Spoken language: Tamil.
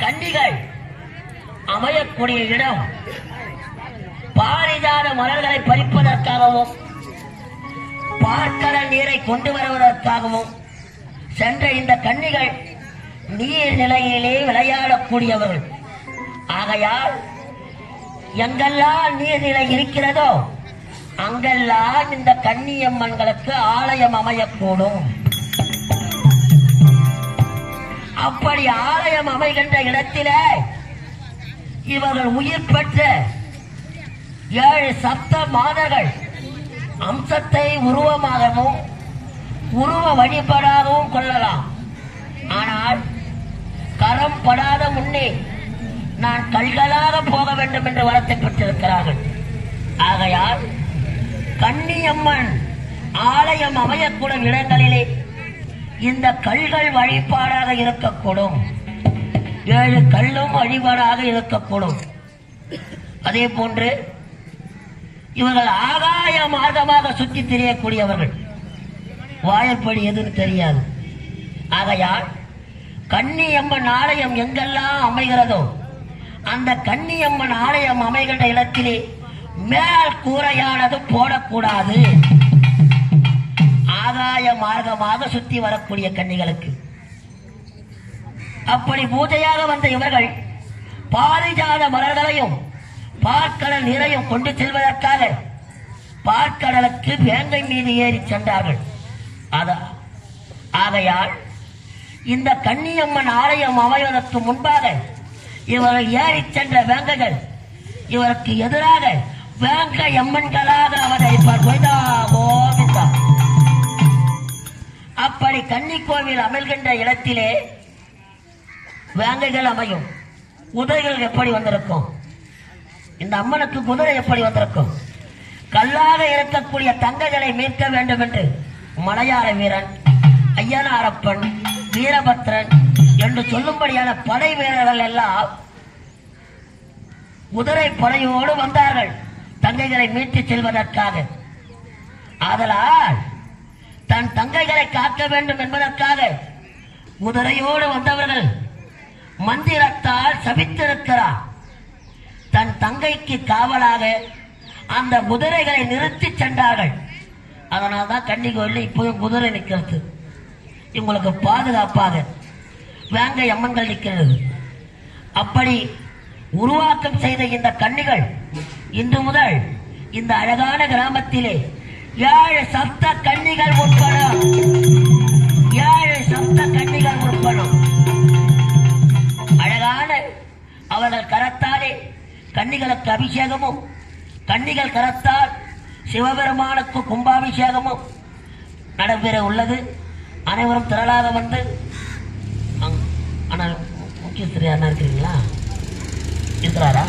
கன்னிகள் அமையக்கூடிய இடம் பாரிஜாத மலர்களை பறிப்பதற்காகவும் பார்க்கடல் நீரை கொண்டு வருவதற்காகவும் சென்ற இந்த கன்னிகள் நீர்நிலையிலே விளையாடக்கூடியவர்கள். ஆகையால் எங்கெல்லாம் நீர்நிலை இருக்கிறதோ அங்கெல்லாம் இந்த கன்னியம்மன்களுக்கு ஆலயம் அமையக்கூடும். அப்படி ஆலயம் அமைகின்ற இடத்திலே இவர்கள் உயிர் பெற்ற 7 சப்த மாதர்கள் அம்சத்தை உருவமாகவும் உருவ வழிபாடாகவும் கொள்ளலாம். ஆனால் கரம் படாத முன்னே நான் கல்களாக போக வேண்டும் என்று வரத்தை பெற்றிருக்கிறார்கள். ஆகையால் கன்னியம்மன் ஆலயம் அமையக்கூடும் இடங்களிலே இந்த கல்கள் வழிபாடாக இருக்கக்கூடும். 7 கல்லும் வழிபாடாக இருக்கக்கூடும். அதே போன்று இவர்கள் ஆகாய மார்க்கமாக சுற்றி திரியக்கூடியவர்கள். வாயப்படி எதுன்னு தெரியாது. ஆகையால் கன்னியம்மன் ஆலயம் எங்கெல்லாம் அமைகிறதோ அந்த கன்னியம்மன் ஆலயம் அமைகின்ற இடத்திலே மேல் கூரையானது போடக்கூடாது. ஆகாய மார்க்கமாக சுற்றி வரக்கூடிய கன்னிகளுக்கு அப்படி பூஜையாக வந்த இவர்கள் பாரிஜாத மலர்களையும் பார்க்கடல் நீரையும் கொண்டு செல்வதற்காக பார்க்கடலுக்கு வேங்கை மீது ஏறி சென்றார்கள். ஆகையால் இந்த கன்னியம்மன் ஆலயம் அமைவதற்கு முன்பாக இவர்கள் ஏறி சென்ற வேங்கைகள் இவருக்கு எதிராக வேங்கை அம்மன்களாக அவதரிப்பார். அப்படி கன்னி கோவில் அமல்கின்ற இடத்திலே வேங்கைகள் அமையும். குதிரைகள் எப்படி வந்திருக்கும்? இந்த அம்மனுக்கு குதிரை எப்படி வந்திருக்கும்? கல்லாக இருக்கக்கூடிய தங்கைகளை மீட்க வேண்டும் என்று மலையாள வீரன், ஐயனாரப்பன், வீரபத்ரன் என்று சொல்லும்படியான படை வீரர்கள் எல்லாம் குதிரை படையோடு வந்தார்கள் தங்கைகளை மீட்டு செல்வதற்காக. ஆதலால் தன் தங்கைகளை காக்க வேண்டும் என்பதற்காக குதிரையோடு வந்தவர்கள் மந்திரத்தால் சபித்திருக்கிறார். தன் தங்கைக்கு காவலாக அந்த குதிரைகளை நிறுத்தி சென்றார்கள். அதனால்தான் கன்னி கோயில் இப்போதும் குதிரை நிற்கிறது. இவங்களுக்கு பாதுகாப்பாக வேங்கை அம்மன்கள் நிற்கிறது. அப்படி உருவாக்கம் செய்த இந்த கன்னிகள் இன்று முதல் இந்த அழகான கிராமத்திலே 7 சப்த கன்னிகள் உட்படும். 7 சப்த கன்னிகள் உட்படும். அழகான அவர்கள் கரத்தாலே கன்னிகளுக்கு அபிஷேகமும் கன்னிகள் கரத்தால் சிவபெருமானுக்கு கும்பாபிஷேகமும் நடைபெற உள்ளது. அனைவரும் திரளாக வந்து ஆனால் முக்கியஸ்திரி அண்ணா இருக்கிறீங்களா? இருக்கிறாரா?